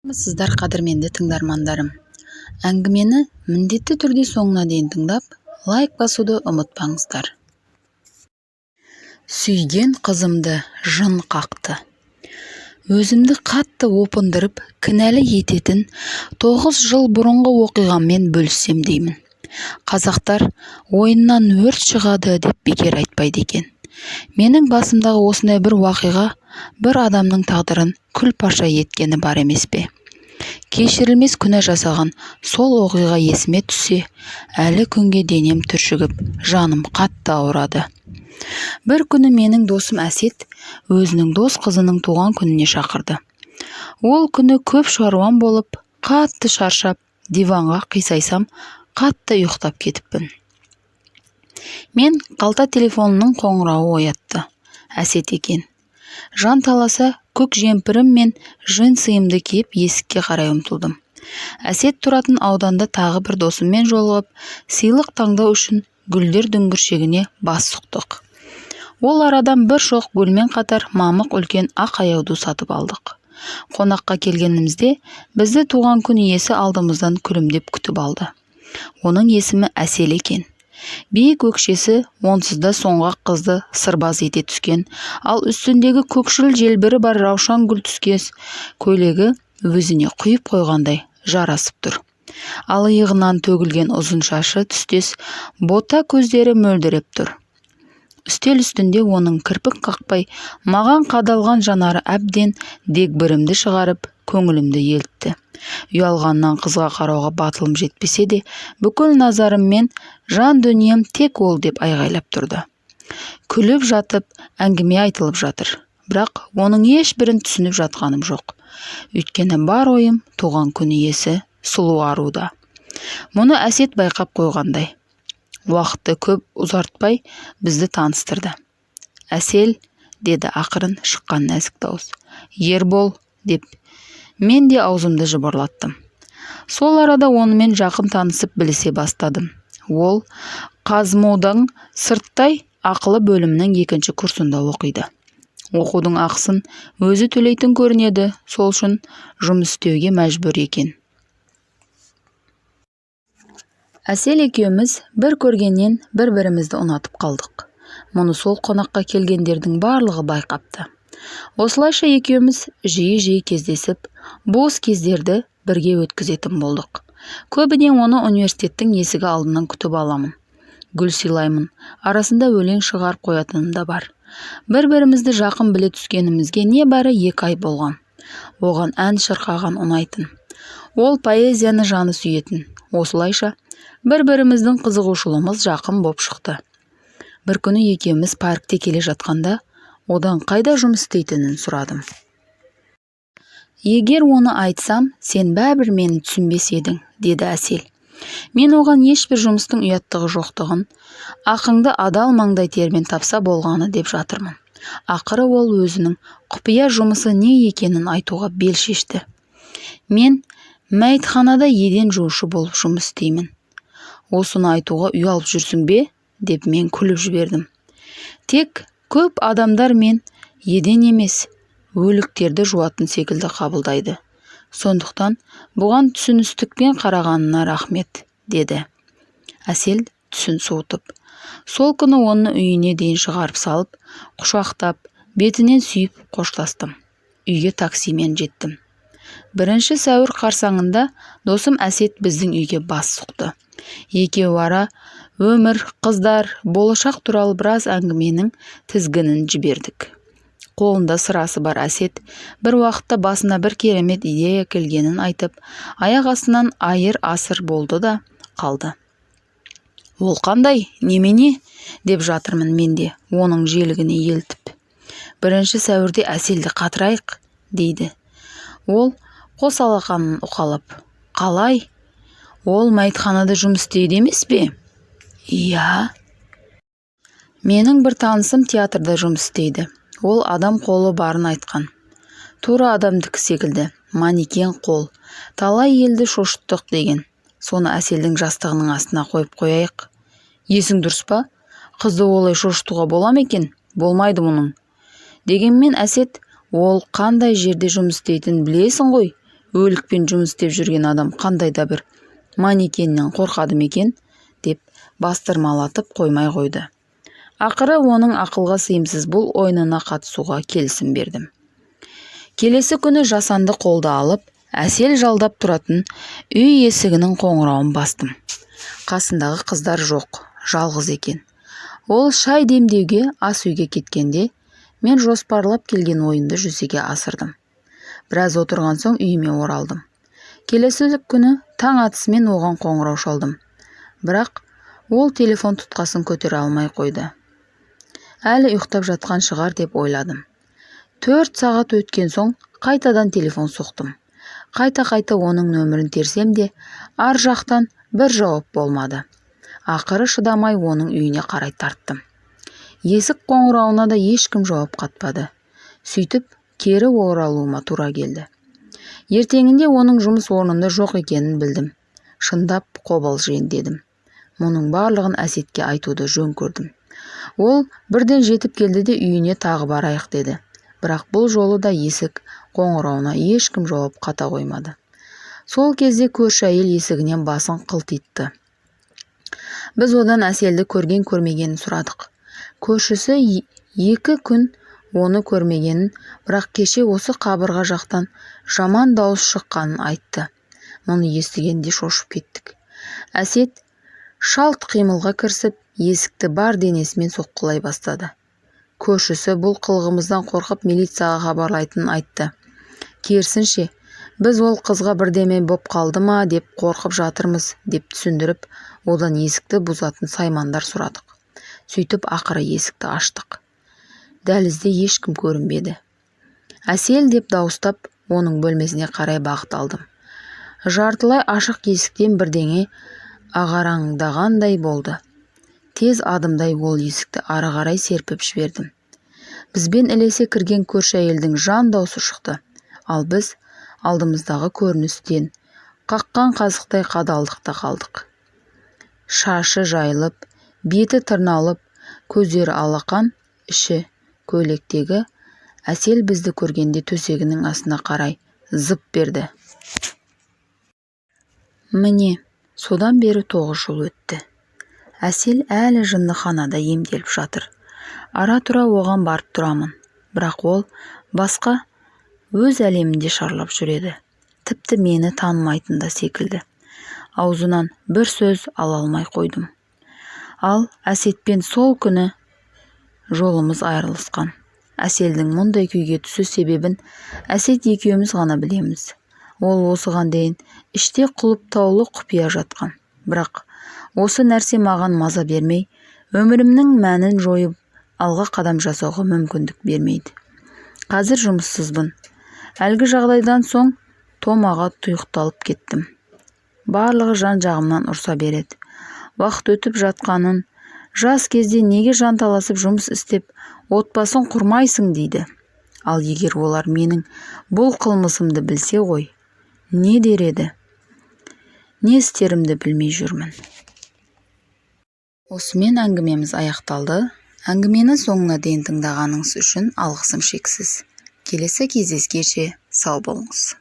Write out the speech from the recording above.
Сіздер қадірменді тыңдармандарым. Әңгімені міндетті түрде соңына дейін тыңдап, лайк басуды ұмытпаңыздар. Сүйген қызымды жын қақты. Өзімді қатты опындырып, кінәлі ететін 9 жыл бұрынғы оқиғаммен бөліссем деймін. Қазақтар ойыннан өрт шығады деп бекер айтпайды екен. Менің басымдағы осындай бір уақиға бір адамның тағдырын күл-паша еткені бар емес пе? Кешірілмес күнә жасаған сол оқиға есіме түссе, әлі күнге денем түршігіп, жаным қатты ауырады. Бір күні менің досым Әсет өзінің дос қызының туған күніне шақырды. Ол күні көп шаруам болып, қатты шаршап, диванға қисайсам, қатты ұйықтап кетіппін. Мен қалта телефонының қоңырауы оятты. Әсет екен. Жан таласа көк жемпірім мен джинсымды киіп есікке қарай ұмтылдым. Әсет тұратын ауданда тағы бір досыммен жолығып, сыйлық таңдау үшін гүлдер дүңгіршегіне бас сұқтық. Ол арадан бір шоқ гүлмен қатар мамық үлкен ақ аяуды сатып алдық. Қонаққа келгенімізде бізді туған күн иесі алдымыздан күлімдеп күтіп алды. Оның есімі Әсел екен. Биік өкшесі онсыз да соңғақ қызды сырбаз ете түскен, ал үстіндегі көкшіл желбірі бар раушан гүл түскес көйлегі өзіне құйып қойғандай жарасып тұр. Ал иығынан төгілген ұзын шашы түстес, бота көздері мөлдіреп тұр. Үстел үстінде оның кірпік қақпай, маған қадалған жанары әбден дегбірімді шығарып, көңілімді елтті. Ұялғаннан қызға қарауға батылым жетпесе де, бүкіл назарыммен жан дүнием тек ол деп айғайлап тұрды. Күліп жатып, әңгіме айтылып жатыр. Бірақ оның ешбірін түсініп жатқаным жоқ. Өйткені бар ойым туған күн иесі сұлу аруда. Мұны Әсет байқап қойғандай. Уақытты көп ұзартпай бізді таныстырды. Әсел, деді ақырын шыққан нәзік дауыс. Ербол, деп. Мен де аузымды жыбырлаттым. Сол арада онымен жақын танысып білісе бастадым. Ол Қазмудың сырттай ақылы бөлімінің 2-ші курсында оқиды. Оқудың ақысын өзі төлейтін көрінеді, сол үшін жұмыс істеуге мәжбүр екен. Әсел екеуміз бір көргеннен бір-бірімізді ұнатып қалдық. Мұны сол қонаққа келгендердің барлығы байқапты. Осылайша екеуміз жиі-жиі кездесіп, бос кездерді бірге өткізетін болдық. Көбіне оны университеттің есігі алдынан күтіп аламын. Гүл сыйлаймын, арасында өлең шығарып қоятыным да бар. Бір-бірімізді жақын біле түскенімізге небәрі 2 ай болған. Оған ән шырқаған ұнайтын. Ол поэзияны жаны сүйетін. Осылайша бір-біріміздің қызығушылығымыз жақын боп шықты. Бір күні екеуміз паркте келе жатқанда, одан қайда жұмыс істейтінін сұрадым. Егер оны айтсам, сен бәрібір мені түсінбес едің, деді Әсел. Мен оған ешбір жұмыстың ұяттығы жоқтығын, ақыңды адал маңдай термен тапса болғаны деп жатырмын. Ақыры ол өзінің құпия жұмысы не екенін айтуға бел шешті. Мен мәйітханада еден жуушы болып жұмыс істеймін. Осыны айтуға ұялып жүрсің бе? Деп мен күліп жібердім. Тек көп адамдар мен еден емес, өліктерді жуатын секілді қабылдайды. Сондықтан бұған түсіністікпен қарағанына рахмет, деді. Әсел түсін суытып. Сол күні оны үйіне дейін шығарып салып, құшақтап, бетінен сүйіп қоштастым. Үйге таксимен жеттім. 1 сәуір қарсаңында досым Әсет біздің үйге бас сұқты. Екеуі ара өмір, қыздар, болашақ туралы біраз әңгіменің тізгінін жібердік. Қолында сырасы бар Әсет бір уақытта басына бір керемет идея келгенін айтып, аяқ астынан айыр асыр болды да қалды. Ол қандай, немене? Деп жатырмын мен де, оның желігіне елтіп. 1 сәуірде Әселді қатырайық, дейді. Ол қос алақанын уқалап. Қалай? Ол мәйітханада жұмыс істейді емес пе? Иә. Менің бір танысым театрда жұмыс істейді. Ол адам қолы барын айтқан. Тура адамдікі секілді, манекен қол. Талай елді шошыттық деген. Соны Әселдің жастығының астына қойып қояйық. Есің дұрыс па? Қызды олай шошытуға бола ма екен? Болмайды мұның. Дегенмен Әсет, ол қандай жерде жұмыс істейтінін білесің ғой. өлікпен жұмыс істеп жүрген адам қандай да бір манекеннен қорқады ма екен деп бастырмалатып қоймай қойды. Ақыры оның ақылға сыйымсыз бұл ойынына қатысуға келісім бердім. Келесі күні жасанды қолда алып, Әсел жалдап тұратын үй есігінің қоңырауын бастым. Қасындағы қыздар жоқ, жалғыз екен. Ол шай демдеуге ас үйге кеткенде, мен жоспарлап келген ойымды жүзеге асырдым. Біраз отырған соң үйіме оралдым. Келесі күні таң атысымен оған қоңырау шалдым. Бірақ ол телефон тұтқасын көтере алмай қойды. Әлі ұйықтап жатқан шығар деп ойладым. 4 сағат өткен соң қайтадан телефон соқтым. Қайта-қайта оның нөмірін терсем де, ар жақтан бір жауап болмады. Ақыры шыдамай оның үйіне қарай тарттым. Есік қоңырауына да ешкім жауап қатпады. Сөйтіп, кері оралуыма тура келді. Ертеңінде оның жұмыс орнында жоқ екенін білдім. Шындап қобалжиын дедім. Мұның барлығын Әсетке айтуды жөн көрдім. Ол бірден жетіп келді де үйіне тағы барайық деді. Бірақ бұл жолы да есік қоңырауына ешкім жауап қата қоймады. Сол кезде көрші әйел есігінен басын қылтитты. Біз одан Әселді көрген-көрмегенін сұрадық. Көршісі 2 күн оны көрмегенін, бірақ кеше осы қабырға жақтан жаман дауыс шыққанын айтты. Мұны естігенде шошып кеттік. Әсет шалт қимылға кірісіп, есікті бар денесімен соққылай бастады. Көршісі бұл қылығымыздан қорқып милицияға хабарлайтынын айтты. Керісінше, біз ол қызға бірдеме боп қалды ма деп қорқып жатырмыз деп түсіндіріп, одан есікті бұзатын саймандар сұрадық. Сөйтіп ақыры есікті аштық. Дәлізде ешкім көрінбеді. Әсел деп дауыстап, оның бөлмесіне қарай бағыт алдым. Жартылай ашық есіктен бірдеңе ағараңдағандай болды. Тез адымдай ол есікті ары қарай серпіп жібердім. Бізбен ілесе кірген көрші әйелдің жан даусы шықты. Ал біз алдымыздағы көріністен қаққан қазықтай қадалдықта қалдық. Шашы жайылып, беті тырналып, көздері алақан, іші көйлектегі Әсел бізді көргенде төсегінің астына қарай зып берді. Міне, содан бері 9 жыл өтті. Әсел әлі жындыханада емделіп жатыр. Ара-тұра оған барып тұрамын. Бірақ ол басқа өз әлемінде шарлап жүреді. Тіпті мені танымайтын да секілді. Аузынан бір сөз ала алмай қойдым. Ал Әсетпен сол күні жолымыз айырылысқан. Әселдің мұндай күйге түсу себебін Әсет екеуміз ғана білеміз. Ол осыған дейін іште құлыптаулы құпия жатқан. Бірақ осы нәрсе маған маза бермей, өмірімнің мәнін жойып, алға қадам жасауға мүмкіндік бермейді. Қазір жұмыссызбын. Әлгі жағдайдан соң томаға тұйықталып кеттім. Барлығы жан-жағымнан ұрса береді. Уақыт өтіп жатқанын, жас кезде неге жанталасып жұмыс істеп, отбасын құрмайсың дейді. Ал егер олар менің бұл қылмысымды білсе ғой, не дер еді? Не істерімді білмей жүрмін. Осымен әңгімеміз аяқталды. Әңгімені соңына дейін тыңдағаныңыз үшін алғысым шексіз. Келесі кездескенше сау болыңыз.